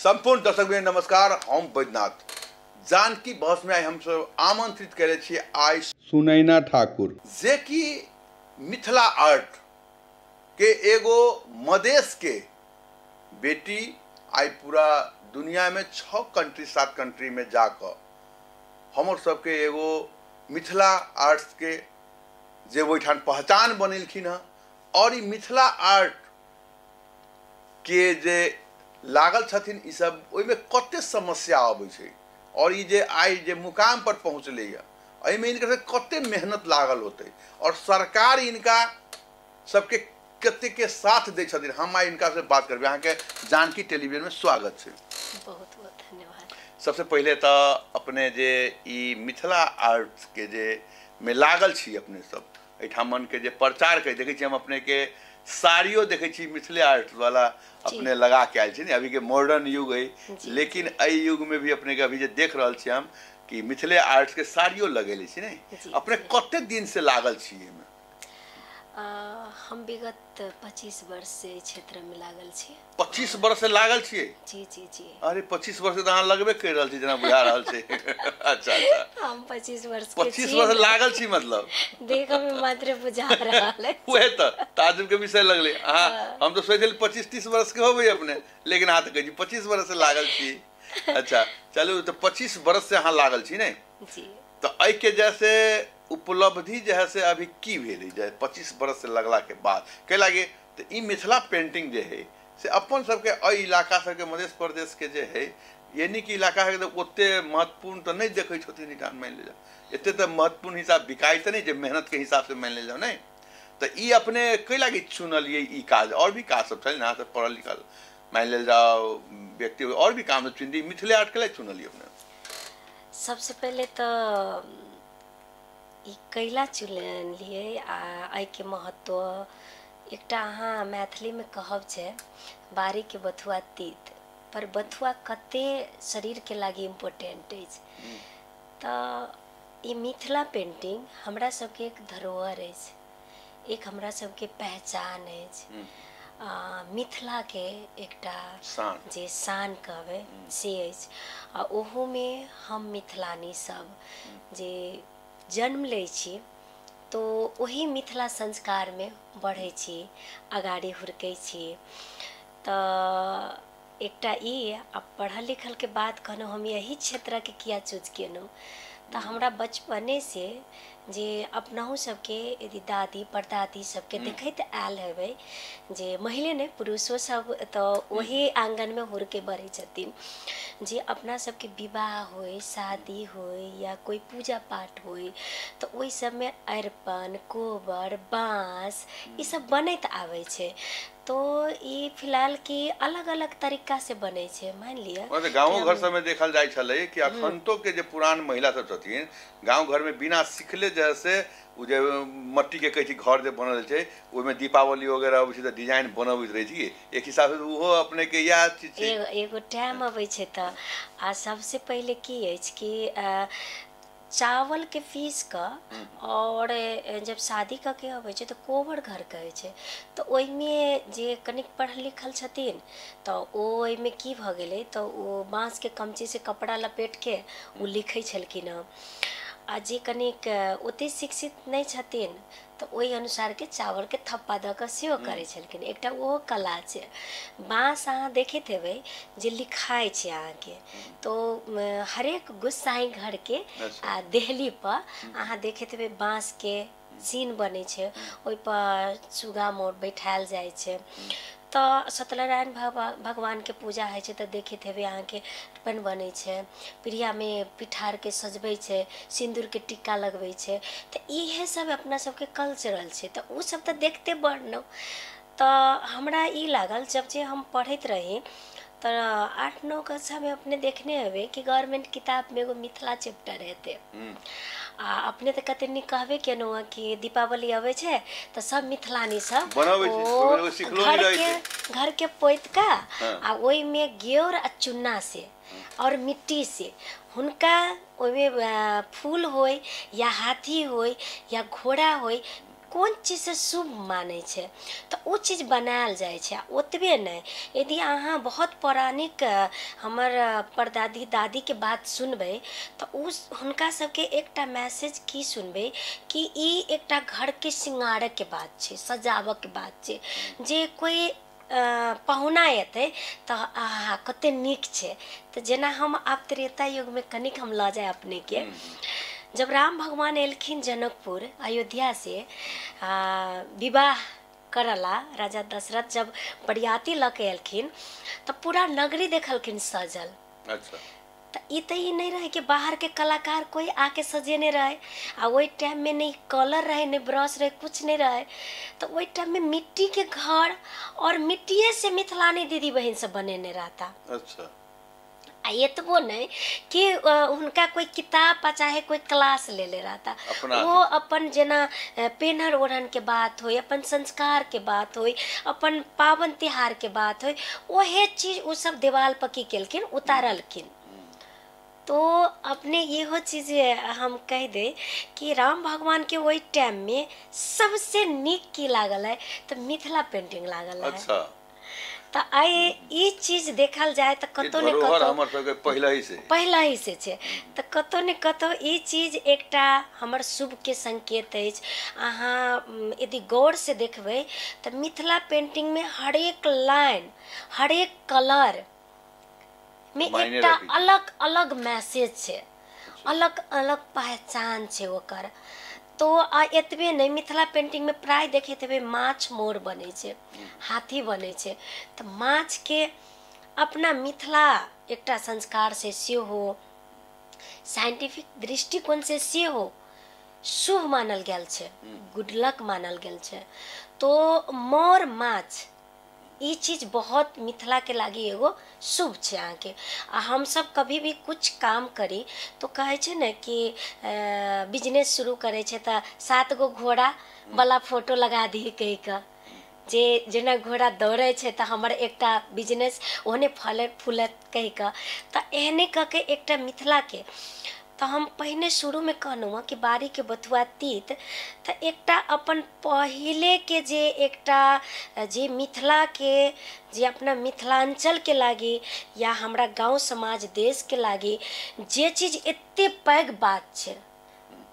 संपूर्ण दर्शक में नमस्कार। हम बैद्यनाथ जानकी बहस में हम सब आमंत्रित करे छी आई सुनैना ठाकुर जे कि मिथिला आर्ट के एगो मदेश के बेटी आई पूरा दुनिया में 6 कंट्री 7 कंट्री में जाकर हमर सबके एगो मिथिला आर्ट्स के जे ओठान पहचान बनेलखिन है। और मिथिला आर्ट के जे लागल छथिन ई सब ओइ में कते समस्या आबै छै और ई जे आई जे मुकाम पर पहुँचले है में इनका कते मेहनत लागल होते और सरकार इनका सबके कते के साथ दे छथिन। हम आई इनका से बात करबे। अहाँ के जानकी टेलीविजन में स्वागत है। बहुत बहुत धन्यवाद। सबसे पहले तो अपने जे ई मिथिला आर्ट के जे में लागल छी अपने सब एठामन के जे प्रचार कर देखे छी हम अपने के साड़ियों देखे छी मिथिले आर्ट वाला अपने लगा के आयल छी। अभी के मॉडर्न युग है लेकिन एहि युग में भी अपने के अभी जे देख रहल छी हम कि मिथिले आर्ट के साड़ियों लगेले छी नहीं। अपने कते दिन से लागल छी एमे? हम विगत 25 वर्ष से क्षेत्र में लागल छी। 25 वर्ष से लागल छी? जी जी जी। अरे 25 वर्ष से अहाँ लगबे कर रहल छी जना बुझा रहल छै। अच्छा अच्छा। हम 25 वर्ष 25 वर्ष लागल छी मतलब देखो में मात्र बुझा रहल है। वह तो ताजुब के विषय लगले। हाँ हम तो सोचले 25-30 वर्ष के होबे अपने लेकिन अहाँ तो कही 25 वर्ष से लागल छी। अच्छा चलू तो 25 वर्ष से अहाँ लागल छी नहीं जी। तो आई के जैसे उपलब्धि जैसे अभी की भेल जाए 25 वर्ष से लगला के बाद के लागे तो ई मिथिला पेंटिंग जे है से अपन सबके अई इलाका सबके मध्य प्रदेश के जे है यानी कि इलाका है तो ओते महत्वपूर्ण तो नहीं देखे छथिन निकान मान ले जाओ एते तो महत्वपूर्ण हिसाब बिकाई तो नहीं जे मेहनत के हिसाब से मान ले जाओ नहीं। तो ई अपने कई लागे चुनलिए ई काज और भी काज सब चल ना तो पढ़ल लिखल मान ले जाओ व्यक्ति और भी काम चुन दी मिथिले आर्ट के लिए चुनलिए अपने? सबसे पहले तो ई कैला चुनलिए आई के महत्व एकटा अहाँ मैथिली में कहब छे बारी के बथुआ तीत पर बथुआ कते शरीर के लागी इम्पोर्टेंट है। तो ई मिथिला पेंटिंग हमरा सबके एक धरोहर है, एक हमरा सबके पहचान है। मिथिला के एकटा जे शान कहबे से है। ओहो में हम मिथिलानी सब जे जन्म ले छी तो वही मिथिला संस्कार में बढ़े छी आगाड़ी हुरकै छी। तो एकटा ई अब पढ़ल लिखल के बाद कहनो हम यही क्षेत्र के किया चूज केनो तो हमरा बचपने से जे अपनाहु सबके यदि दादी परदादी सबके देखैत आयल हेबै जे महिले ने पुरुषो सब तो वही आंगन में हुर के बढ़े छथिन जे अपना सबके विवाह होय शादी होय या कोई पूजा पाठ होय तो ओइ सब में अरपन कोबर बाँस ई सब बनैत आवे छे। तो ये फिलहाल की अलग अलग तरीका से बने छे। मान लिया गाँव घर सब में देखल जाय छले कि अखनतो के जे पुरान महिला सब छथिन गाँव घर में बिना सिखले जैसे उ जे मट्टी के कहे छी घर जे बनल छे ओइ में दीपावली वगैरह अबै छै त डिजाइन बनबैत रहे छी एक हिसाब से उहो अपने के या चीज छै एगो टाइम अबै छै त आ सबसे पहले की अछि कि चावल के पीस का और जब शादी का के अबै छै तो कोबर घर कहे छै तो ओइ में जे कनिक पढ़ल लिखल छथिन तो ओइ में की भ गेलै तो ओ बाँस के कमची से कपड़ा लपेट के उ लिखै छलखिन हँ। आ जे कनिक ओते शिक्षित नहीं छथिन तो ओहि अनुसार के चावल के थप्पा द के सेहो करे छलखिन। एकटा ओहो कला छै। बाँस अहाँ देखैत हेबै जे लिखाई छै अहाँ के तो हरेक गोसाई घर के देहली पर अहाँ देखैत हेबै बाँस के सीन बने छै ओइ पर सुगा मोर बैठायल जाय छै। तो सत्यनारायण भगवान के पूजा है तो देखैत हेबै अहाँ के अरपन बने छै प्रिया में पिठार के सजबै छै सिंदूर के टिक्का लगबै छै तो इहे सब अपना सबके कल्चरल छै। तो उ सब तो देखते बढ़लौं तो हमरा ई लागल जब जे हम पढ़ैत रही तो 8-9 कक्षा में अपने देखने हेबै कि गवर्नमेंट किताब में एगो मिथिला चैप्टर हेतै। अपने तो कते नी कहबे केनो कि दीपावली आवे छे तो सब मिथिलानी सब घर के पोइत का आ ओइ में गेर आ चूना से और मिट्टी से हुनका ओइ में फूल होय या हाथी होय या घोड़ा होय कोन चीज से शुभ मानै छै तऽ ओ चीज बनायल जाइ छै। ओतबे नहि, यदि अहाँ बहुत पौराणिक हमर परदादी दादी के बात सुनबै तऽ हुनका सबके एकटा मैसेज की सुनबै कि ई एकटा घर के श्रृंगारक के बात छै, सजावक के बात छै। जे कोई पहुना एतै तऽ आहा कते नीक छै। तऽ जेना हम आब त्रेता युग में कनिक हम लऽ जाए अपने के, जब राम भगवान एलखिन जनकपुर अयोध्या से विवाह करला, राजा दशरथ जब बरियाती लऽ के एलखिन तऽ पूरा नगरी देखलखिन सजल। अच्छा। तो ई नहीं रहे कि बाहर के कलाकार कोई आके सजेने रहे, आ वही टाइम में नहीं कलर रहे, नहीं ब्रश रहे, कुछ नहीं रहे। तो वही टाइम में मिट्टी के घर और मिट्टिए से मिथिलानी दीदी बहन सब बनेने रहता। अच्छा। आ एतबो नहीं कि उनका कोई किताब चाहे कोई क्लास ले ले रहा था, वो अपन जेना पेनहर ओढ़न के बात हो, अपन संस्कार के बात हो, अपन पावन त्योहार के बात हो, वही चीज वो सब दीवाल पर की केलखिन, उतारलखिन। तो अपने ये चीज हम कह दे कि राम भगवान के वही टाइम में सबसे नीक की लागल है तो मिथिला पेंटिंग लागल है। अच्छा। तो आई ई चीज देखल जाए तो कतो ने कतो हमर सबके पहला ही से छे, तो कतो ने कतो ई चीज एकटा हमर शुभ के संकेत है। अहाँ यदि गौर से देखबे तो मिथिला पेंटिंग में हर एक लाइन, हर एक कलर में एकटा अलग अलग मैसेज छे, अलग अलग पहचान छे ओकर। तो एतबे नहीं, मिथिला पेंटिंग में प्राय देखे थे माछ मोर बने छे, हाथी बने छे। तो माछ के अपना मिथिला एकटा संस्कार से सेहो, साइंटिफिक दृष्टिकोण से सेहो शुभ मानल गेल छे, गुड लक मानल गेल छे। तो मोर माछ ई चीज बहुत मिथिला के लागी एगो शुभ छे। अहाँ के हम सब कभी भी कुछ काम करी तो कहे छे न कि बिजनेस शुरू करे छे तो 7 गो घोड़ा वाला फोटो लगा दी कही का, जे जेना घोड़ा दौड़े छे तो हमर एकटा बिजनेस ओने फलत फूलत कही का। तो एहने कह के एकटा मिथिला के तो हम पहले शुरू में कहलू कि बारी के बथुआ तीत तो एकटा अपन पहले के जे एकटा जे मिथिला के जे अपना मिथिलांचल के लागी या हमरा गांव समाज देश के लागी जे चीज एते पैघ बात छे,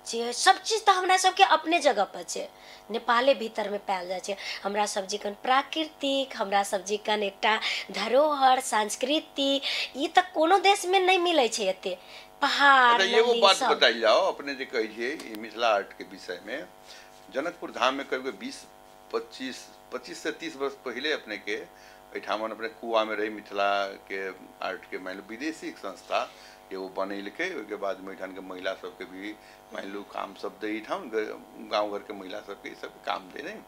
जे सब चीज तो हमरा सबके अपने जगह पर छे, नेपाले भीतर में पायल जाए छे। हमरा सब जीकन प्राकृतिक, हमरा सब जीकन एकटा धरोहर संस्कृति, ई तो कोनो देश में नहीं मिले छे एते पहाड़। एगो बात बताइल जाओ अपने जे कही छे मिथिला आर्ट के विषय में, जनकपुर धाम में करीब 25 से 30 वर्ष पहले अपने के एठामन अपने कुआ में रही मिथिला के आर्ट के मान लो विदेशी एक संस्था एगो बनेल के, उसके बाद में एठान के महिला सबके भी मान लो काम सब दे, गाँव घर के महिला सबके सब काम दे नहीं।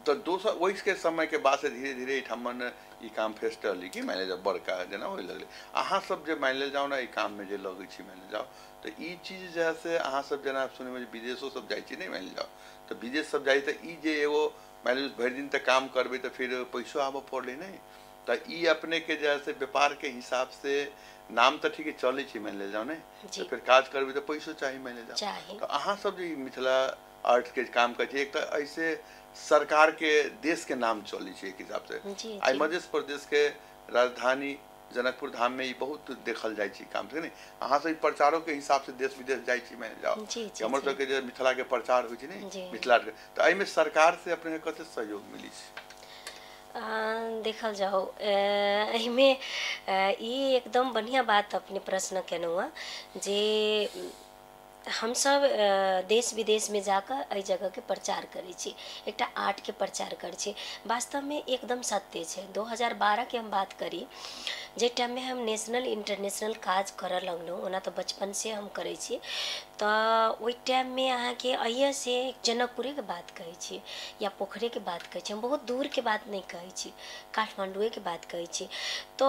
तो दोसर वही के समय के बाद से धीरे धीरे एठामन ई काम फेस्टल कि मान जब बड़का जेना हो लगले अहाँ सब जे मान जाओ ना ई काम में जे लगे छी मान जाओ तो ई चीज जैसे अहाँ सब जना सुने में विदेशों सब जाए छी नहीं मान जाओ तो विदेश सब जाए तो ई जे एगो मान लो भर दिन तक काम करबे तो फिर पैसो आब पड़े नहीं। तो ई अपने के जैसे व्यापार के हिसाब से नाम तो ठीक है चले छी मान जाओ नहीं, तो फिर काज करबे तो पैसो चाहिए मान जाओ। तो अहाँ सब जो मिथिला आर्ट के काम करे एक तो ऐसे सरकार के देश के नाम चली छे एक हिसाब से। आई मध्य प्रदेश के राजधानी जनकपुर धाम में ई बहुत देखल जाए छी काम से नहीं, अहाँ सब प्रचारों के हिसाब से देश विदेश जाए छी मान जाओ हमर सब के जे मिथिला के प्रचार होय छी नहीं मिथिला के, तो आई में सरकार से अपने कते सहयोग मिली छे देखल जाओ। एहिमे ई एकदम बढ़िया बात अपने प्रश्न केनु जे हम सब देश विदेश में जाकर एहि जगह के प्रचार करी छी, एकटा आर्ट के प्रचार करी छी। वास्तव में एकदम सत्य छे। 2012 के हम बात करी जे टाइम में हम नेशनल इंटरनेशनल काज कर लगलूँ, ओना तो बचपन से हम करे छी। तो वही टाइम में अहाँ के अहिया से जनकपुरे के बात कहे छी या पोखरे के बात कहे छी, हम बहुत दूर के बात नहीं कहे छी, काठमांडुए के बात कहे छी। तो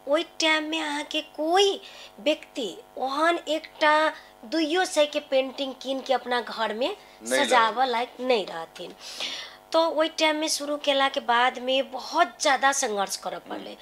वही टाइम में अहाँ के कोई व्यक्ति ओहन एकटा 200 के पेंटिंग कीन के अपना घर में सजाव लायक नहीं रहथिन। तो वही टाइम में शुरू केला के बाद में बहुत ज़्यादा संघर्ष करे पड़े।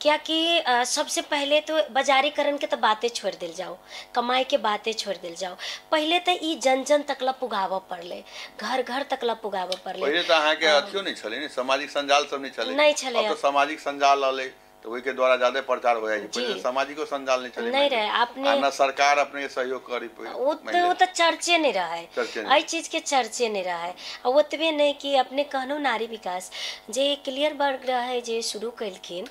क्या कि सबसे पहले तो बाजारीकरण के तो बातें छोड़ दिल जाओ, कमाई के बातें छोड़ दिल जाओ, पहले तो ई जन जन तकला पुगाव पड़ले, घर घर तकला पुगाव पड़ले। पहले तो अहाँ के अथियो नहीं छले ने, सामाजिक संजाल सब नहीं छले। नहीं छले। अब तो सामाजिक संजाल आले तो वही के द्वारा ज्यादा प्रचार हो जाए। पहले सामाजिक संजाल नहीं चले, नहीं रहे। आपने ना सरकार अपने सहयोग करी वो तो चर्चे नहीं रहा है, आई चीज के चर्चे नहीं रहा है। और ओतबे नहीं कि अपने कहनो नारी विकास जे क्लियर वर्ग रहा है जे शुरू कलखिन,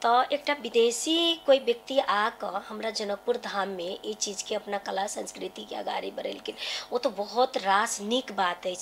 तो एक विदेशी कोई व्यक्ति आकर हमरा जनकपुर धाम में ये चीज के अपना कला संस्कृति के आगाड़ी बढ़ेलखिन, वो तो बहुत रास नीक बात है।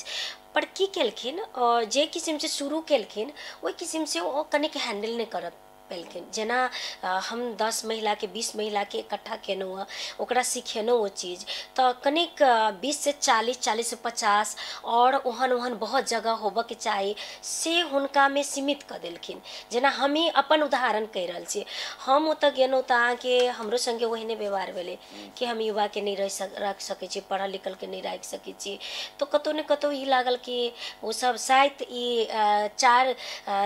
पर की केलखिन और जे किस्म से शुरू केलखिन वही किस्म से वो कनिक हैंडल नहीं करत पेलखिन। जेना हम 10 महिला के 20 महिला के इकट्ठा केनौ ओकरा सिखेनौ वो चीज, तो कनिक 20 से 40, 40 से 50 और ओहन ओहन बहुत जगह होबे के चाहिए से हुनका में सीमित कर देलखिन। जेना हम ही अपन उदाहरण कह रहल छी, हम ओतऽ गेनौ तऽ के हमरो संगे वही व्यवहार भेलै कि हम युवा के नहीं रख सकै छी, पढ़ल लिखल के नहीं रख सकै छी। तो कतौ ने कतौ ई लागल कि वो सब शायद ई 4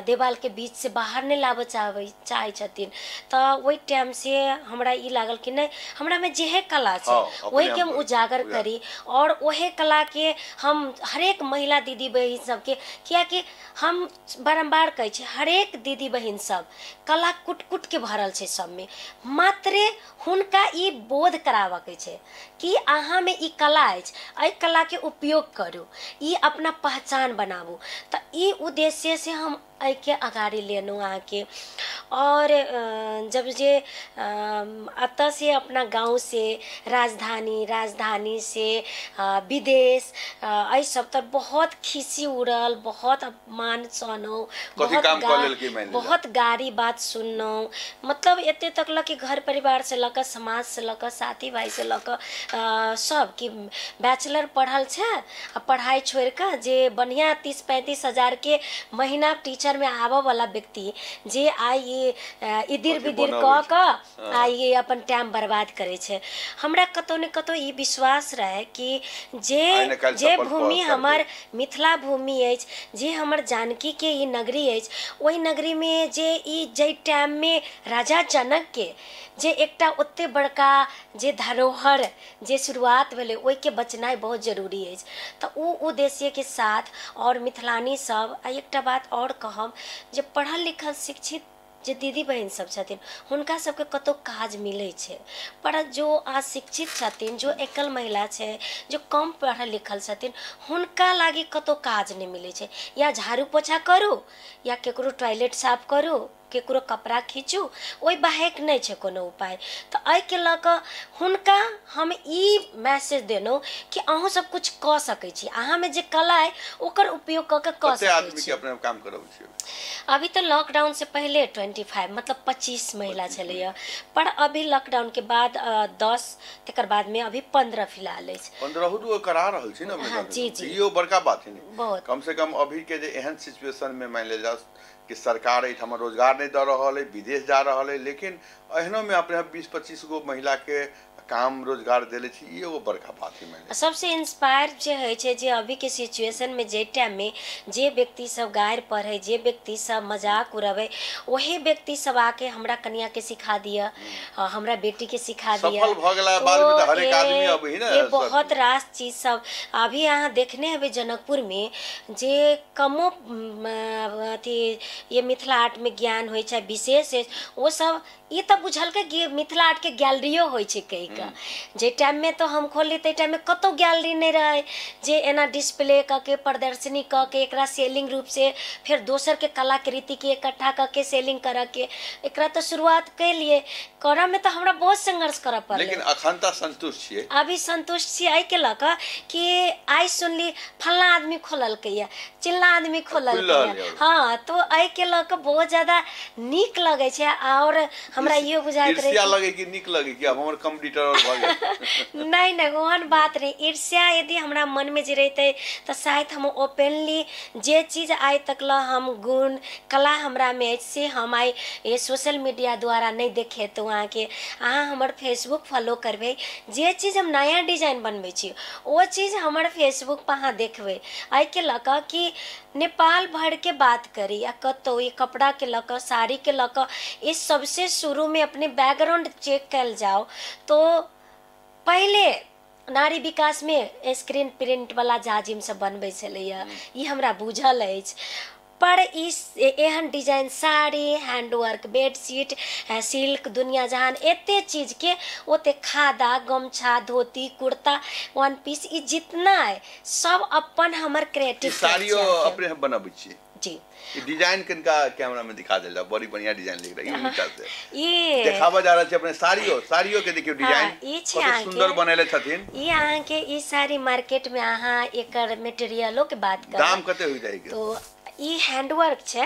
देवाल के बीच से बाहर नहीं लाबे चाहे छथिन। तो वही टाइम से हमरा ई लागल कि नहीं, हमरा में जे कला छै वही के हम उजागर करी और वही कला के हम हरेक महिला दीदी बहन सबके, किया कि हम बारम्बार कहै छी हरेक दीदी बहन सब कला कुट कुट के भरल छै सब में, मात्र हुनका ई बोध कराबे के छै कि अहाँ में ई कला अछि, एहि कला के उपयोग करू, ई अपना पहचान बनाबू। तो ई उद्देश्य से हम के अगाड़ी लेनू आके। और जब जे अत से अपना गांव से राजधानी से विदेश आई सब तर बहुत खिसी उड़ल, बहुत अपमान सहनो, बहुत गारी बात सुननो, मतलब एते तक ल कि घर परिवार से लक, समाज से लक, साथी भाई से लक सब कि बैचलर पढ़ल छे आ पढ़ाई छोड़ के जे बढ़िया 30-35 हजार के महीना टीचर में आवा वाला व्यक्ति जे आई इधर बिदिर क आई अपन टाइम बर्बाद करे छे। हमरा कतो ने कतो ई विश्वास रहे कि जे भूमि हमर मिथिला भूमि अछि, जे हमर जानकी के ई नगरी अछि, ओहि नगरी में जे ई जे टाइम में राजा जनक के जे एकटा ओते बड़का जे धरोहर जे शुरुआत भेले ओहि के बचनाई बहुत जरूरी अछि। तो उ उद्देश्य के साथ और मिथिलानी सब एकटा बात और कहब जे पढ़ल लिखल शिक्षित जे दीदी बहन सब छथिन हुनका सबके कतो काज मिले छे, पर जो अशिक्षित छथिन, जो एकल महिला छे, जो कम पढ़ल लिखल छथिन, हुनका लागी कतो काज नहीं मिले छे। या झाड़ू पोछा करू, या केकरो टॉयलेट साफ करू, केकरो कपड़ा खींचू, ओहि बाहेक नहीं छे कोनो उपाय। तो एहि के लऽ कऽ हुनका हम ई मैसेज देनौ कि अहूँ सब कुछ कऽ सकै छी, अहाँ में जे कला है ओकर उपयोग कऽ सकै छी। अपने काम करब छी। अभी तो लॉकडाउन से पहले 25 मतलब 25 महिला चले, पर अभी लॉकडाउन के बाद 10 तकर बाद में अभी 15 फिलहाल है। 15 करा रहल छी ना। हाँ, जी यो बड़का बात है बहुत। कम से कम अभी के जे एहन सिचुएशन में मान ले जा कि सरकार एहिठाम रोजगार नहीं दे रहा है, विदेश जा रहा है, लेकिन एहनो में अपने 20-25 गो महिला के काम रोजगार देले छी, ये वो बड़का बात है। मैंने सबसे इंस्पायर जे है छे जे अभी के सिचुएशन में जे टाइम में जे व्यक्ति सब गायर पढ़े, जे व्यक्ति सब मजाक उड़ावे, वही व्यक्ति सब आके हमरा कन्या के सिखा दिया, हमरा बेटी के सिखा दिया। सफल भ गेला बाद में तो हर एक आदमी अब ही ना ये बहुत रास चीज सब अभी यहाँ देखने हवे जनकपुर में जे कमो अथी ये मिथिला आर्ट में ज्ञान होय छै विशेष है, वो सब ये तो बुझल के मिथिला आर्ट के गैलरियो होय छै कई का। जे टाइम में तो हम खोली ते टाइम में कतो गैलरी नहीं रहे जे एना डिस्प्ले के प्रदर्शनी के एकरा सेलिंग रूप से फिर दोसर के कलाकृति के इकट्ठा के सेलिंग कर के एकरा तो शुरुआत के लिए कर में तो हमरा बहुत संघर्ष कर पड़े। लेकिन अखन तक संतुष्ट छियै, अभी संतुष्ट छी आई के लक कि आई सुनली फलना आदमी खोलल के चिल्ला आदमी खोलल के। हाँ, तो आई के लक बहुत ज्यादा नीक लगे छे और हमरा ये बुझाइत रहे ईर्ष्या लगे कि नीक लगे कि अब हमर कंप्यूटर और भगे नहीं नहीं ओहन बात नहीं। ईर्ष्या यदि हमरा मन में जे रहते तो शायद हम ओपनली जे चीज आइ तक ला हम गुण कला हमरा में से हम आई ये सोशल मीडिया द्वारा नहीं देखे तो वहाँ के अहाँ हमर फेसबुक फॉलो करबे जे चीज हम नया डिजाइन बनबे छी वो चीज हमर फेसबुक पर अहाँ देखबे। आई के लका कि नेपाल भर के बात करी या कतो ये कपड़ा के लका साड़ी के लका इस सबसे शुरू में अपने बैकग्राउंड चेक कल जाओ तो पहले नारी विकास में स्क्रीन प्रिंट वाला जाजिम सब बनबे छलैया ई हमरा बुझल अछि। पर इस एहन design sari handwork bedsheet silk दुनिया जहान एते चीज के ओते खादा गमछा धोती कुर्ता वन पीस ई जितना है सब अपन हमर क्रिएटिव साड़ियो अपने हम बनाबै छी जी। डिजाइन किनका कैमरा में दिखा देला बड़ी बढ़िया डिजाइन लिख रही है निकाल से ये देखावा जा रहल छै अपने साड़ियो के देखियो डिजाइन कते सुंदर बनेले छथिन। ई अहाँ के ई साड़ी मार्केट में अहाँ एकर मटेरियलो के बात कर दाम कते हो जाएगी तो ई हैंडवर्क छे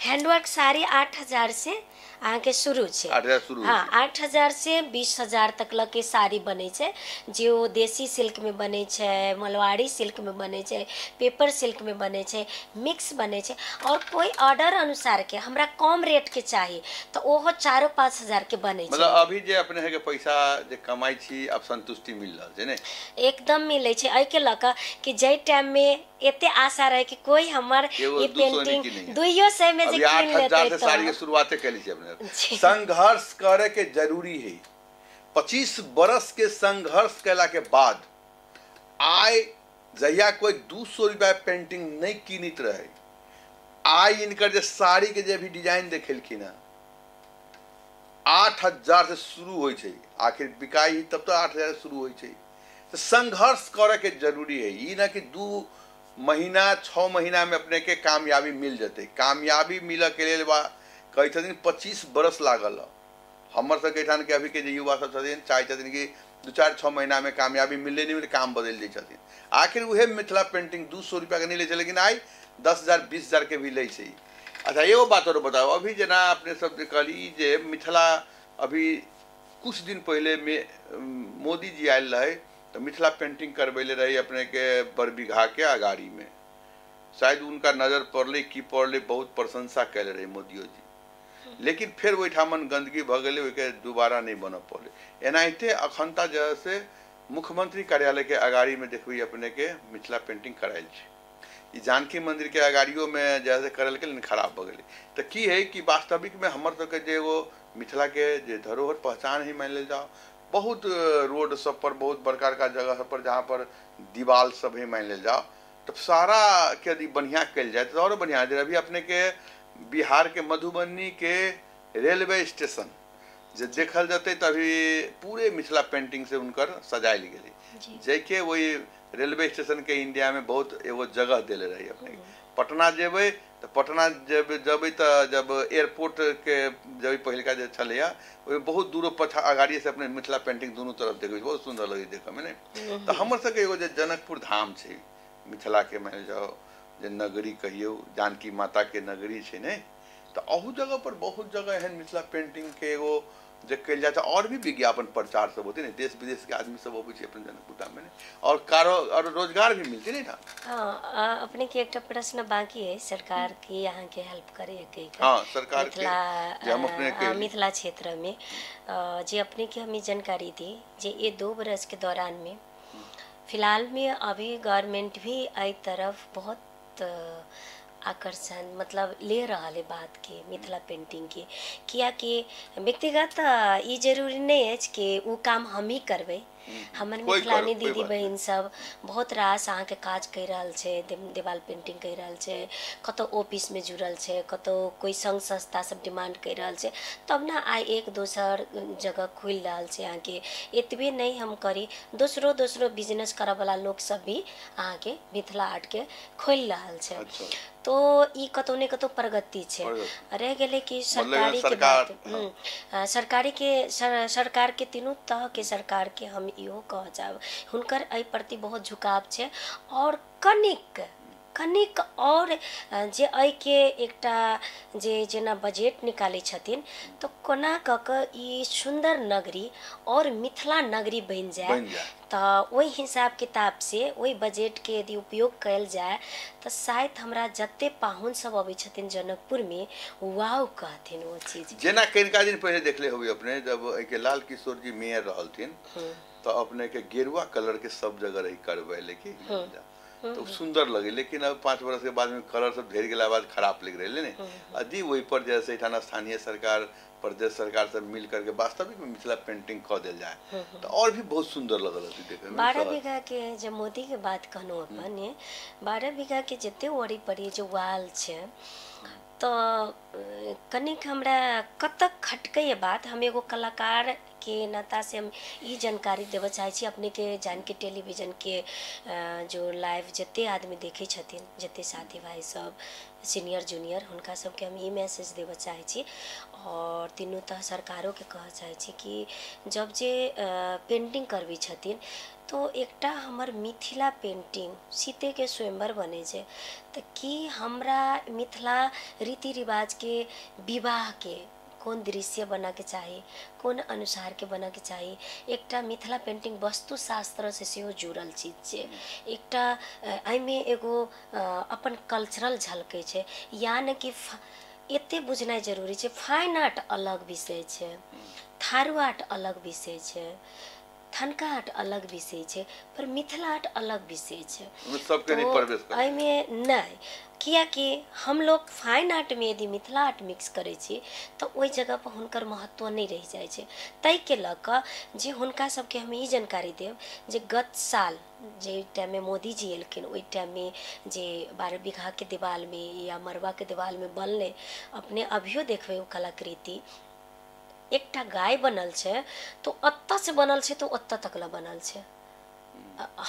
हैंडवर्क साड़ी 8000 से अहाँ के शुरू छे 8000 शुरू हाँ 8000 से 20000 तक लग के साड़ी बने छे जो देसी सिल्क में बने छे मलवाड़ी सिल्क में बने छे पेपर सिल्क में बने छे मिक्स बने छे और कोई ऑर्डर अनुसार के हमरा कम रेट के चाहिए तो ओहो 4-5 हजार के बने छे। मतलब अभी जे अपने है के पैसा जे कमाई छी अब संतुष्टि मिल रहल छै ने एकदम मिले छे। एहि के लका कि जे टाइम में एते आशा रहे कि कोई हमर ये पेंटिंग 200 में जे किन लेते तो साड़ी के शुरुआत कैली छै अपने संघर्ष करे के जरूरी है। 25 बरस के संघर्ष कैला के बाद आय जहिया कोई 200 रुपया पेंटिंग नहीं कीनित रहे आय इनकर जे साड़ी के जे भी डिजाइन देखेलखिन 8000 से शुरू होय छै आखिर बिकाई तब तो 8000 से शुरू होय छै। तो संघर्ष करे के जरूरी है ई ना कि 2 महीना 6 महीना में अपने के कामयाबी मिल जते। कामयाबी मिल के लिए कही छथिन 25 बरस लागल हमर सबके ठान के अभी के जे युवा सब छथिन चाहे छथिन कि 2-4-6 महीना में कामयाबी मिलले नहीं मिले काम बदल दै छथिन। आखिर उहे मिथिला पेंटिंग 200 रुपया के नहीं ले छै लेकिन आई 10,000-20,000 के भी ले छै। अच्छा एगो बात और बताओ अभी जना अपने सब कहली जे मिथिला अभी कुछ दिन पहले में मोदी जी आयल रहे तो मिथिला पेंटिंग करबैले रही अपने के बरबीघा के अगाड़ी में शायद उनका नजर पड़ले की पड़ले बहुत प्रशंसा कैले रहे मोदियो जी लेकिन फिर ओहिठामन गंदगी भ गेलै ओके दोबारा नहीं बन पड़े। एनाहिते अखनता जैसे मुख्यमंत्री कार्यालय के अगाड़ी में देखबी अपने के मिथिला पेंटिंग करायल छै। जानकी मंदिर के अगाड़ियों में जैसे करल के खराब भ गेलै तो की है कि वास्तविक में हमर सबके जे एगो मिथिला के जे धरोहर पहचान ही मान ले जाओ बहुत रोड सब पर बहुत बड़का जगह सब पर जहाँ पर दीवाल सब ही मान ले जाओ तो सारा के यदि बढ़िया कल जाए तो और बढ़िया। अभी अपने के बिहार के मधुबनी के रेलवे स्टेशन जे देखल जाते तभी पूरे मिथिला पेंटिंग से उनकर सजायल गई जैके वही रेलवे स्टेशन के इंडिया में बहुत एगो जगह दिले रही अपने पटना जेबे तो पटना जब तो जब एयरपोर्ट के जब पहिलका जे छलैया ओहि बहुत दूर पछा अगाड़ी से अपने मिथिला पेंटिंग दोनों तरफ देखबे बहुत सुंदर लगे देखे में नहीं। तो हमर सबके एगो जे जनकपुर धाम छै मिथिला के मान जाओ जे नगरी कहियो जानकी माता के नगरी छै ने तो अहू जगह पर बहुत जगह एहन मिथिला पेंटिंग के एगो जे कल जाए और भी विज्ञापन प्रचार सब होते देश विदेश के आदमी सब अबै छै अपन जनकपुर में और रोजगार भी मिलते नहीं था। हाँ अपने के एक प्रश्न बाकी है सरकार की यहाँ के हेल्प करे के हाँ सरकार के मिथिला क्षेत्र में जे अपने के हमें जानकारी दी जे ये 2 बरस के दौरान में फिलहाल में अभी गवर्नमेंट भी आई तरफ बहुत आकर्षण मतलब ले रहा है बात के मिथिला पेंटिंग के किया कि व्यक्तिगत ये जरूरी नहीं है कि वो काम हम ही करबे हमर मिथिलानी दीदी बहन सब बहुत रास अहाँ के काज कर रहल छै देवाल पेंटिंग कर रहल छै कतो ऑफिस में जुड़ल छै कतो कोई संघ संस्था सब डिमांड कर रहल छै तब ना आई एक दोसर जगह खुल रहल छै अहाँ के एतबे नहीं हम करी दोसरो बिजनेस करे वाला लोग सब भी अहाँ के मिथिला आर्ट के खोल रहल छै। तो ई कतो ने कतो प्रगति छै रह गेले कि सरकारी के बात सरकार के तीनों तरह के सरकार के हम इहो कह जाब हुनकर एहि प्रति बहुत झुकाव छै और कनिक और जे अइ के एकटा जे जेना बजट निकालै छथिन तो कोना कऽ कऽ ई सुन्दर नगरी और मिथिला नगरी बनि जाए तऽ ओहि हिसाब किताब से ओहि बजट के यदि उपयोग कयल जाए तऽ शायद हमरा जते पाहुन सब अबै छथिन जनकपुर में वाव कहथिन वो चीज। जेना कनिका दिन पहले देखले होबे अपने जब के लाल किशोर जी मेयर रहलथिन तो अपने के गेरुआ कलर के सब जगह रही करवे लेकिन तो सुंदर लगे, लेकिन अब 5 वर्ष के बाद में कलर सब ढेर गेला बाद खराब लग रहे ने अदी वही पर जैसे ठाना स्थानीय सरकार प्रदेश सरकार से मिल करके वास्तविक में मिथिला पेंटिंग कर दिल जाए तो और भी बहुत सुंदर लगल होती देखे में। 12 बीघा के जब मोदी के बात कहनो अपन 12 बीघा के जते ओरी पड़ी जो वाल छे तो कनिक हमरा कतक खटके ये बात हम एगो कलाकार के नाता से हम ई जानकारी देवे चाहे छी अपने के जान के टेलीविजन के जो लाइव जते आदमी देखे छथिन जते साथी भाई सब सीनियर जूनियर हुनका सबके हम ई मैसेज देवे चाहे छी और तीनों तह सरकारों के कह चाहे छी कि जब जे पेंटिंग करबी छथिन तो एकटा हमर मिथिला पेंटिंग सीते के स्वयंवर बने छे तो कि हमरा मिथिला रीति रिवाज के विवाह के कौन दृश्य बना के चाहिए कौन अनुसार के बना के चाहिए एकटा मिथिला पेंटिंग वस्तु शास्त्र से सेहो जुड़ल चीज छे एकटा एहिमे एगो अपन कल्चरल झलके छे यानी कि एते बुझनाइ जरूरी छे फाइन आर्ट अलग विषय छे थारू आर्ट अलग विषय छे थनका आर्ट अलग विषय छे पर मिथिला आर्ट अलग विषय छे सबके नहीं प्रवेश कर एहिमे नहीं किया कि हम लोग फाइन आर्ट में यदि मिथिला आर्ट मिक्स करे छी तो ओई जगह पर हुनकर महत्व नहीं रह जाय छे तई के लक जे हुनका सबके हम ई जानकारी देब जे गत साल जे टाइम में मोदी जी एलखिन ओई टाइम में जे 12 बीघा के दीवाल में या मरवा के दीवाल में बनले अपने अभियो देखबे ओ कलाकृति एकटा गाय बनल छे तो अत्ता से बनल छे तो अत्ता तकला बनल छे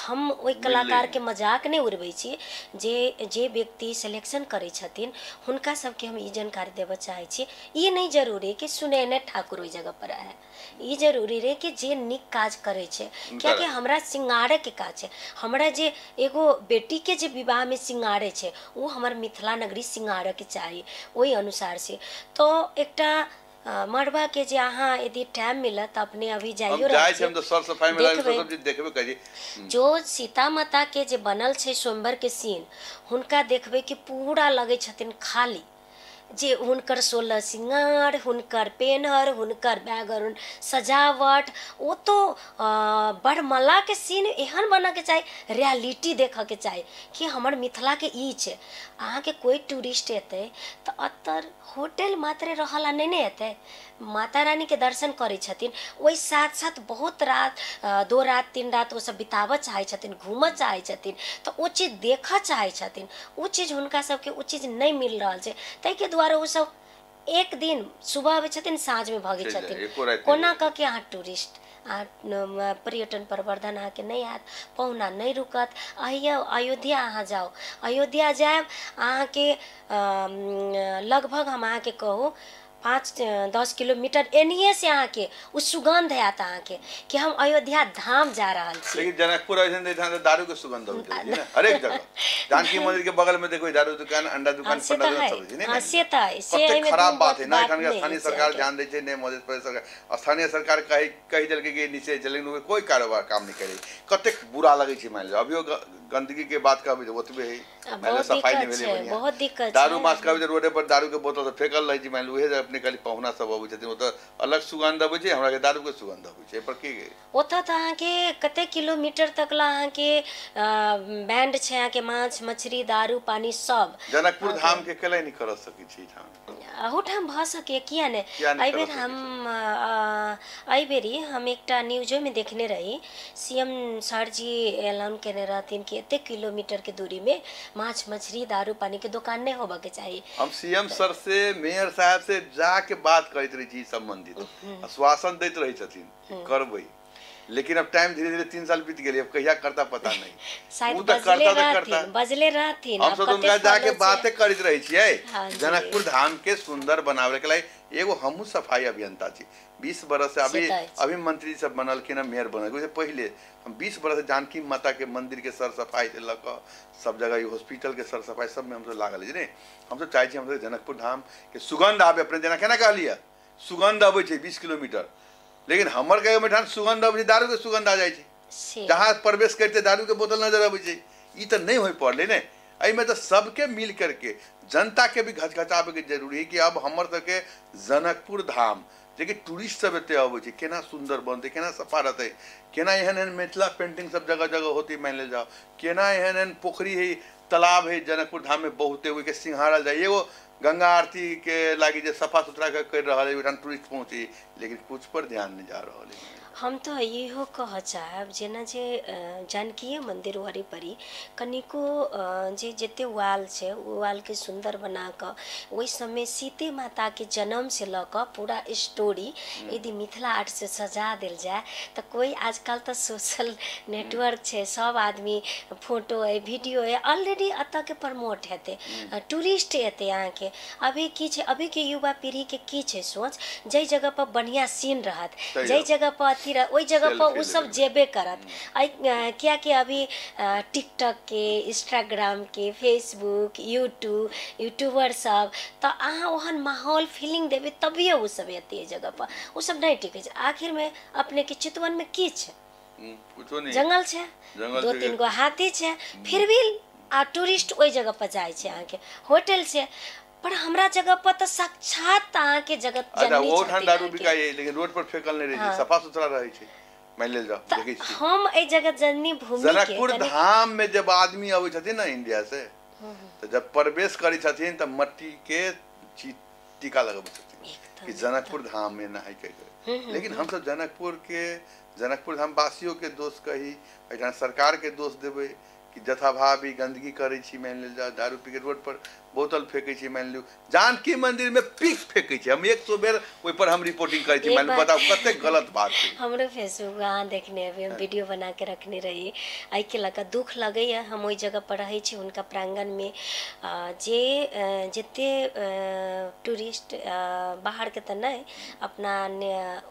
हम ओई कलाकार के मजाक नहीं उड़बै छी जे व्यक्ति सिलेक्शन करे छथिन हुनका सबके हम ई जानकारी देबे चाहे छी ई नहीं जरूरी कि सुनैना ठाकुर ओई जगह पर है ई जरूरी रे कि जे निक काज करे छे क्या कि हमरा सिंगारे के काज छे हमरा जे एगो बेटी के जे विवाह में सिंगारे छे वो हमर मिथिला नगरी सिंगारे के चाहिए ओई अनुसार से तो एकटा मरबा के जे अहाँ यदि टाइम मिलत अपने अभी जाइयो हम तो सर सफाई में लागे सब चीज देखबे करी जो सीता माता के जे बनल छे स्वयंवर के सीन हुनका देखबे कि पूरा लगे छथिन खाली जे हुनकर 16 सिंगार हुनकर पेनहर हुनकर बैगन सजावट वो तो बड़मला के सीन एहन बना के चाहिए रियलिटी देखा के चाहिए कि हमर मिथिला के ई छे अहाँ के कोई टूरिस्ट एते तो अतर होटल मात्र रहला नहीं एते माता रानी के दर्शन करे छथिन वही साथ साथ बहुत रात 2 रात 3 रात वो सब बिताव चाहे छथिन घूम चाहे छथिन तो वो चीज देखा चाहे छथिन वो चीज हुनका सबके वो चीज नहीं मिल रहा है तै के द्वारा वो सब एक दिन सुबह आवे छथिन साँझ में भागे छथिन कोना क के अहाँ टूरिस्ट पर्यटन प्रवर्धन अहाँ के नहीं आत पहुना नहीं रुकत अयोध्या अहाँ जाओ अयोध्या जाए अहाँ के लगभग हम अहाँ के कहूँ 5-10 किलोमीटर एनिए से अहाँ के उस सुगंध है आता अहाँ के कि हम अयोध्या धाम जा रहा छी लेकिन जनकपुर ऐसे देखान तो दारू के सुगंध होते है ना हर एक जगह जानकी मंदिर के बगल में देखो दारू दुकान अंडा दुकान पन्ना दुकान सब है ना से कते खराब बात है ना एखन के स्थानीय सरकार ध्यान दे छै ने मध्य प्रदेश सरकार स्थानीय सरकार कहि देल के नीचे चले कोई कारोबार काम नहीं करे कते बुरा लगे छै मान लो अभियो गंदगी के बात का भी ओतबे है मैंने सफाई नहीं मिले बढ़िया बहुत दिक्कत दारू मास का भी रोड पर दारू के बोतल से फेकल रही छै मान लो उहे अपने खाली पहुना सब अबै छथिन ओत अलग सुगंध अबै छै हमरा के दारू के सुगंध अबै छै पर की ओत त अहाँ के कते किलोमीटर तक ला अहाँ के बैंड छै अहाँ के माछ मछली दारू पानी सब जनकपुर धाम के केले नहीं कर सकै छी अहुठाम भ सके किया ने अइबेर हम अइबेरी हम एकटा न्यूजो में देखने रही सीएम सर जी ऐलान केने रहथिन कि एते किलोमीटर के दूरी में माछ मछली दारू पानी के दुकान नहीं होबा के चाहिए हम सीएम सर से मेयर साहब से जाके बात करैत रही छी संबंधित आश्वासन दैत रही छथिन करबै लेकिन अब टाइम धीरे धीरे 3 साल बीत गेले अब कहिया करता पता नहीं शायद बजले रहथिन हम सब उनका जाके बातें करैत रही छियै जनकपुर धाम के सुंदर बनावे के लिए एगो हमहूँ सफाई अभियंता छी 20 बरस से अभी से तऽ अछि। अभी मंत्री सब बनलखिन हँ, मेयर बनल उससे पहले हम 20 बरस से जानकी माता के मंदिर के सर सफाई से लऽ कऽ सब जगह हॉस्पिटल के सर सफाई सब में हम सब लागल छी ने। हम सब चाहे छी हम सब जनकपुर धाम के सुगंध आवे, अपने जेना केना कहलिए सुगंध अबै छै 20 किलोमीटर, लेकिन हमर कहे में सुगंध अबै छै दारू के सुगंध आ जाइ छै, से जहाँ प्रवेश करते दारू के बोतल नजर अबै छै। ई तऽ नहीं हो पड़ले ने, एहिमे तऽ सबके मिल करके जनता के भी घचघचावे के जरूरी है कि अब हमर सबके जनकपुर धाम जे टूरिस्ट सब एते अबै छै केना सुंदर बनते, केना सफा रहते, केना एहन एहन मिथिला पेंटिंग सब जगह जगह होती मान ले जाओ, केना एहन एहन पोखरी है तालाब है जनकपुर धाम में बहुते हुए के सिंहारल जाए। एगो गंगा आरती के लागी जे सफा सुथरा कर रहा है टूरिस्ट पहुँची, लेकिन कुछ पर ध्यान नहीं जा रहा है। हम तो इहो कह चाहब जेना जे जानकीय मंदिर वरीपरी कनिको जे जते वाल छै ओ वाल के सुंदर बना कऽ ओहि समय सीते माता के जन्म से लऽ कऽ पूरा स्टोरी यदि मिथिला आर्ट से सजा देल जाए तऽ कोई आजकल तऽ सोशल नेटवर्क छै, सब आदमी फोटो है वीडियो है ऑलरेडी एतऽ के प्रमोट हेतै, टूरिस्ट एतै अहाँके। अभी की छै, अभी के युवा पीढ़ी के की छै सोच, जै जगह पर बढ़िया सीन रहत, जै जगह पर ओई जगह पर उ सब जेबे करत। क्या कि अभी टिकटॉक के, इंस्टाग्राम के, फेसबुक, यूट्यूबर सब तऽ अहाँ ओहन माहौल फीलिंग देबै तभिए उ सब एतै जगह पर, उ सब नहीं टिकै छै। आखिर में अपने के चितवन में की छै, जंगल छै, 2-3 गो हाथी छै, फिर भी टूरिस्ट ओई जगह पर जाय छै, अहाँके होटल छै, पर हमरा जगह पर तो साक्षात अहाँ के जगत जननी वो ठंडा दारू बिकाई, लेकिन रोड पर फेकल नहीं रही, सफा सुथरा रहे छै। मान ले जाओ देखै छी हम ए जगत जननी भूमि के जनकपुर धाम में जब आदमी अबै छथिन ना इंडिया से, तो जब प्रवेश करै छथिन त मट्टी के टीका लगबै छथिन कि जनकपुर धाम में नहाय के। लेकिन हम सब जनकपुर धाम वासियों के दोष कही, एठाम सरकार के दोष देबै कि जथाभाव भी गंदगी करे छी, मान ले जाओ दारू पी के रोड पर बोतल फेंकै छी, मान लियो जानकी मंदिर में पीक फेंकै छी, हम 100 बेर ओइ पर हम रिपोर्टिंग करै छी, मान लियो बताओ कते गलत बात है। हमरो फेसबुक अहाँ देखने अभी हम वीडियो बना के रखने रही, आई के लगा दुख लगैया हम ओई जगह पर रहै छी उनका प्रांगण में जे जते टूरिस्ट बाहर के तऽ नहीं अपना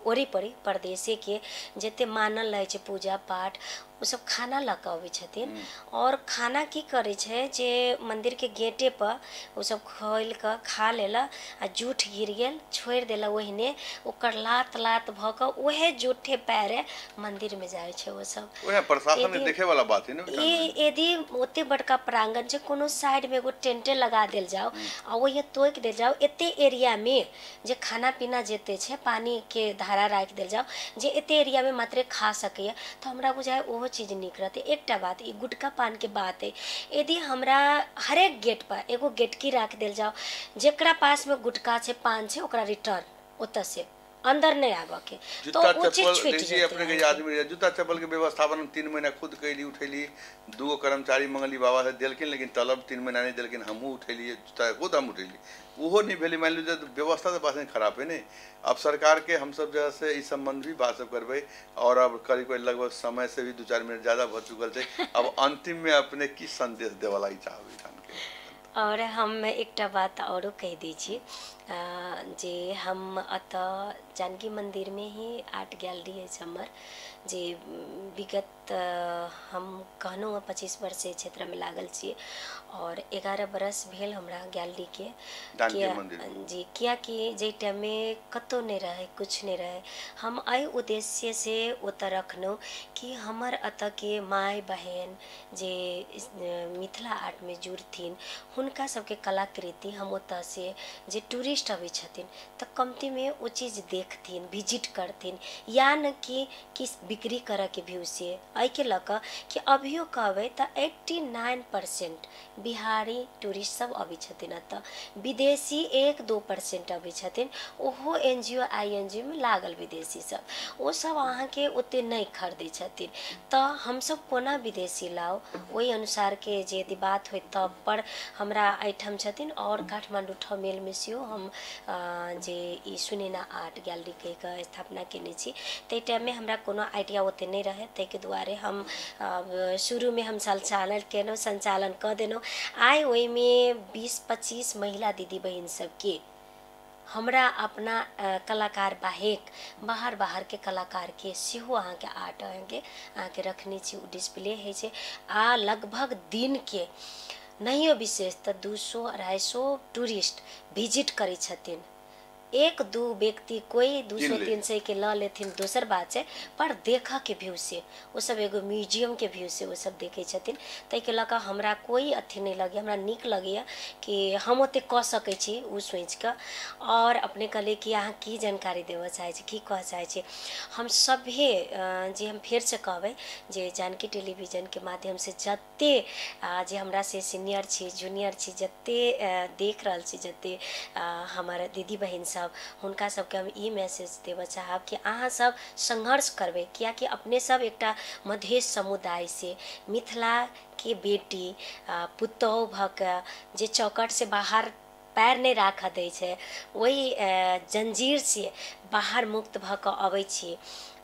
ओरी परी परदेशी के जते मानल रहै छै पूजा पाठ वो सब खाना लऽ कऽ अबै छथिन, और खाना की करै छै जे मंदिर के गेटे पर वो सब खोल कऽ खा लेला आ जूठ गिर गेल छोड़ि देला ओहिने, ओकर लात लात भऽ कऽ ओहे जूठे पैरे मंदिर में जाय छै वो सब। ओहे प्रशासन ने देखे वाला बात है ना। यदि ओते बड़का प्रांगण छै कोनो साइड में एगो टेंटे लगा देल जाओ आ ओहे तोक देल जाओ, एते एरिया में जे खाना पीना जेते छै पानी के धारा राख देल जाओ जे एते एरिया में मात्रे खा सकैया, तो हमरा बुझाय ओहो चीज निक रहते। एकटा बात ई गुटखा पान के बात है, यदि हमरा हरेक गेट पर एगो गेटकी राख देल जाओ, जेकरा पास में गुटखा छै पान छै ओकरा रिटर्न ओतऽ से अंदर नहीं आबऽ के, तो वो चीज छूट जेतै। अपने के आदमी जूता चप्पल के व्यवस्थापन 3 महीना खुद कैली उठेली, 2 कर्मचारी मंगली बाबा से देलखिन, लेकिन तलब 3 महीना नहीं देलखिन, हमहूँ उठेलिए जूता खुद हम उठेली, ओहो नहीं भेली। मान लीजिए व्यवस्था तो बात खराब है नहीं। अब सरकार के हम सब जगह से इस संबंध भी बात सब करबे, और अब करीब लगभग समय से भी 2-4 मिनट ज्यादा भ चुकल है। अब अंतिम में अपने की संदेश देवाला चाहबे? और हम एकटा बात औरो कह दी छी जे हम अतः जानकी मंदिर में ही आर्ट गैलरी है हमर, जे विगत हम कहनो 25 वर्ष से क्षेत्र में लागल छी, और 11 बरस भेल हमरा गैलरी के जी, किया कि जे टाइम में कतो नहीं रहे कुछ नहीं रहे, हम आई उद्देश्य से ओतऽ रखनो कि हमर अतः के माय बहन जे मिथिला आर्ट में जुड़थिन हुनका सबके कलाकृति हम ओतऽ से जे टूरिस्ट अबै छथिन तऽ कमती में वो चीज देखथिन, विजिट करथिन, या न कि बिक्री करे के व्यू से आई के लऽ कि अभियो कहबै तऽ 89% बिहारी टूरिस्ट सब अबै छथिन एतऽ, विदेशी 1-2% अबै छथिन, ओहो NGO INGO में लागल विदेशी सब, वो सब अहाँ के ओते नहीं खरीदै छथिन। तऽ हम सब कोना विदेशी लाओ, ओहि अनुसार के जे यदि बात होय तब पर हमरा एहिठाम छथिन, और काठमांडू ठमेल में सेहो हम जे ई सुनैना आर्ट गैलरी के स्थापना केने छी, ताहि टाइम में हमरा कोनो आइडिया ओते नहीं रहे, ताहि दुआरे हम शुरू में हम संचालन कऽ देलहुँ। आइ ओहि में 20-25 महिला दीदी बहन सबके हमरा अपना कलाकार बाहेक बाहर के कलाकार के सेहो अहाँ के आर्ट अहाँ के रखने छी, डिस्प्ले है छै। आ लगभग दिन के नहियो विशेष तो 200-250 टूरिस्ट विजिट करै छथिन। 1-2 व्यक्ति कोई 200-300 के ल लेथिन दोसर बात है, पर देखा के व्यू से वो सब एगो म्यूजियम के व्यू से वो सब देखे छथिन। तै के लक हमरा कोई अथी नहीं लगे, हमरा निक लगे कि हम ओते क सकै छी उ सोच के। और अपने कहले कि अहाँ की जानकारी देवे चाहे छी, की कह चाहे छी। हम सभे जे हम फिर से कहबै जे जानकी टेलीविजन के माध्यम से जते जे हमरा से सीनियर छी जूनियर छी जते देख रहल छी, जते हमारे दीदी बहन सब हुनका सबके हम ई मैसेज देवे चाहब कि अहाँ सब संघर्ष करबै, कियाकि अपने सब एकटा मधेश समुदाय से मिथिला के बेटी पुतौह भऽ कऽ जे चौकट से बाहर पैर नहीं राख दै छै, वही जंजीर से बाहर मुक्त भऽ कऽ अबै छी।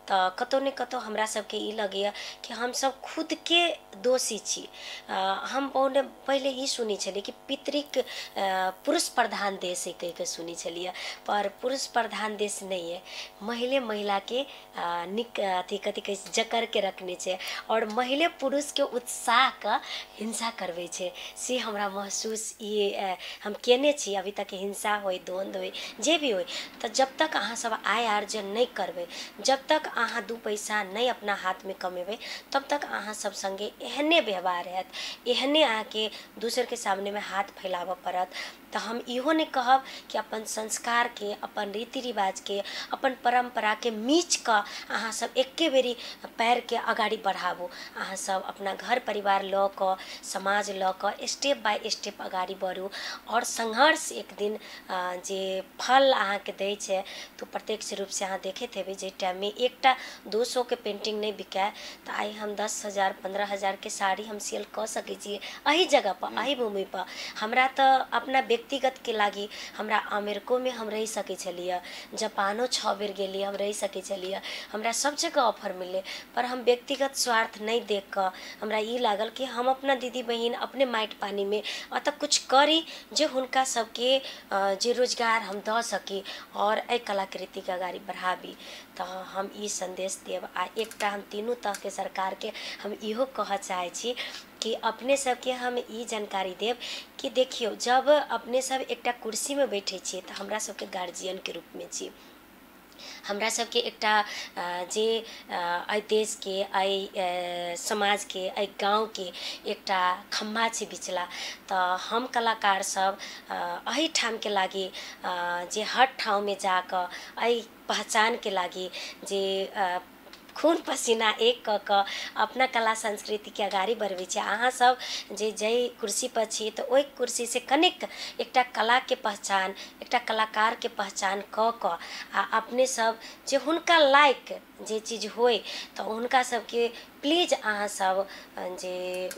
तो कतौ ने कतौ हमरा सबके ई लगैया कि हम सब खुद के दोषी छी। हम पहले ई सुनी छलिए कि पितृक पुरुष प्रधान देश है कह के सुनी छलिए, पर पुरुष प्रधान देश नहीं है। महिला के निक अथी कथी कह जकर के रखने छै और महिला पुरुष के उत्साह का हिंसा करवे छै, से हमरा महसूस ये हम केने छी। अभी तक हिंसा होय द्वंद्व होय जे भी होय, तो जब तक अहाँ सब आय आर्जन नहीं करबे, जब तक अहाँ 2 पैसा नहीं अपना हाथ में कमेबे, तब तक अहाँ सब संगे एहने व्यवहार हैत, एहने अहाँ के दूसर के सामने में हाथ फैलाव पड़त। तो हम इहो नहीं कहब कि अपन संस्कार के, अपन रीति रिवाज के, अपन परंपरा के मीच का अहाँ सब एके बेरी पैर के अगाड़ी बढ़ाबू। अहाँ सब अपना घर परिवार ल क, समाज ल क स्टेप बाय स्टेप अगाड़ी बढ़ू। और संघर्ष एक दिन जे फल अहाँ के दै छै, तो प्रत्यक्ष रूप से अहाँ देखैत हेबै जे टाइम में एकटा 200 के पेंटिंग नहीं बिकाय तो आई हम 10,000-15,000 के साड़ी हम सेल कर सकै छी अही जगह पर, अही भूमि पर। हमरा तो अपना व्यक्तिगत के लागी हमरा अमेरिको में हम रह सकै छलिए, जापानो 6 बेर गेलिए हम रह सकै छलिए, हमरा सब जगह ऑफर मिले। पर हम व्यक्तिगत स्वार्थ नहीं देख कर हमरा ई लागल कि हम अपना दीदी बहन अपने माटि पानी में अतः कुछ करी जे हुनका सबके जे रोजगार हम द सकी और ए कलाकृति के आगाड़ी बढ़ाबी। तो हम ई संदेश देव। आ एकटा हम तीनों तरह के सरकार के हम इहो कह चाहे छी कि अपने सबके हम ई जानकारी देव कि देखियो जब अपने सब एकटा कुर्सी में बैठे छी तो हमरा सबके गार्जियन के रूप में छी। हमरा सबके एकटा जे एहि देश के एहि समाज के एहि गाँव के एकटा खम्भा छै बिचला। तो हम कलाकार सब एहि ठाम के लागी जे हर ठाव में जाकर एहि पहचान के लागी जे खून पसीना एक क के अपना कला संस्कृति के आगाड़ी बढ़बै छै। अहाँ सब जे जै कुर्सी पर छी तो ओहि कुर्सी से कनिक एकटा कला के पहचान, एकटा कलाकार के पहचान क के आ अपने सब जे हुनका लायक जे चीज होय तो उनका सबके प्लीज अहाँ सब जे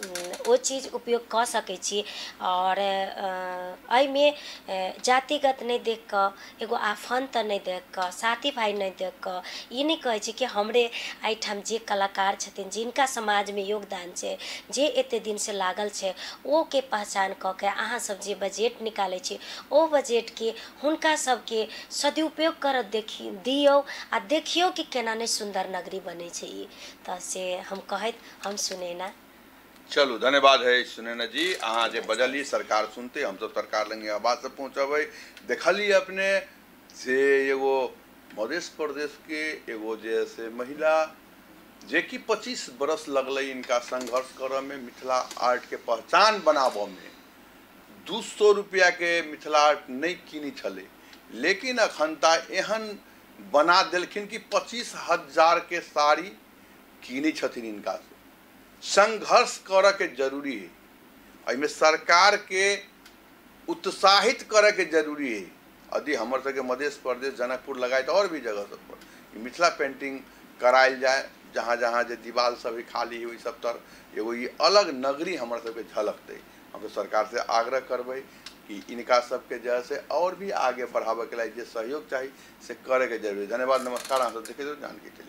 वो चीज उपयोग कर सकै छी। और एहिमे जातिगत नहीं देख कर, एगो आफन त नहीं देख कर, साथी भाई नहीं देख कर ई नहीं कहै छी कि हमरे एहिठाम जे कलाकार छथिन जिनका समाज में योगदान छै, जे एते दिन से लागल छै, ओ के पहचान क के अहाँ सब जे बजट निकालै छी ओ बजट के हुनका सबके सदुपयोग कर दियौ आ देखियो कि केना नहीं सुंदर नगरी बने छै। ई त से हम कहैत हम सुनैना। चलू धन्यवाद है सुनैना जी। अहाँ जे बजली सरकार सुनते, हम सब सरकार लंगे आवाज से पहुँचबै। देखली अपने से एगो मध्य प्रदेश के एगो जैसे महिला जे कि 25 बरस लगल इनका संघर्ष कर में, मिथिला आर्ट के पहचान बनाब में। 200 रुपया के मिथिला आर्ट नहीं कीनी छले, लेकिन अखनता एहन बना देलखिन कि 25,000 के साड़ी कीनी छथिन इनका से। संघर्ष कर के जरूरी है, एहिमे सरकार के उत्साहित करे के जरूरी है। यदि हमारे सबके मध्य प्रदेश जनकपुर लगाए और भी जगह सब पर मिथिला पेंटिंग करायल जाए, जहाँ जहाँ जे दीवाल सब खाली है सब तर एगो ये अलग नगरी हमारे सबके झलकते। हम तो सरकार से आग्रह करबै कि इनका सबके जैसे और भी आगे बढ़ावे के लिए जो सहयोग चाहिए से करे के जरूरी। धन्यवाद, नमस्कार। अहाँ सब देखे जानकी।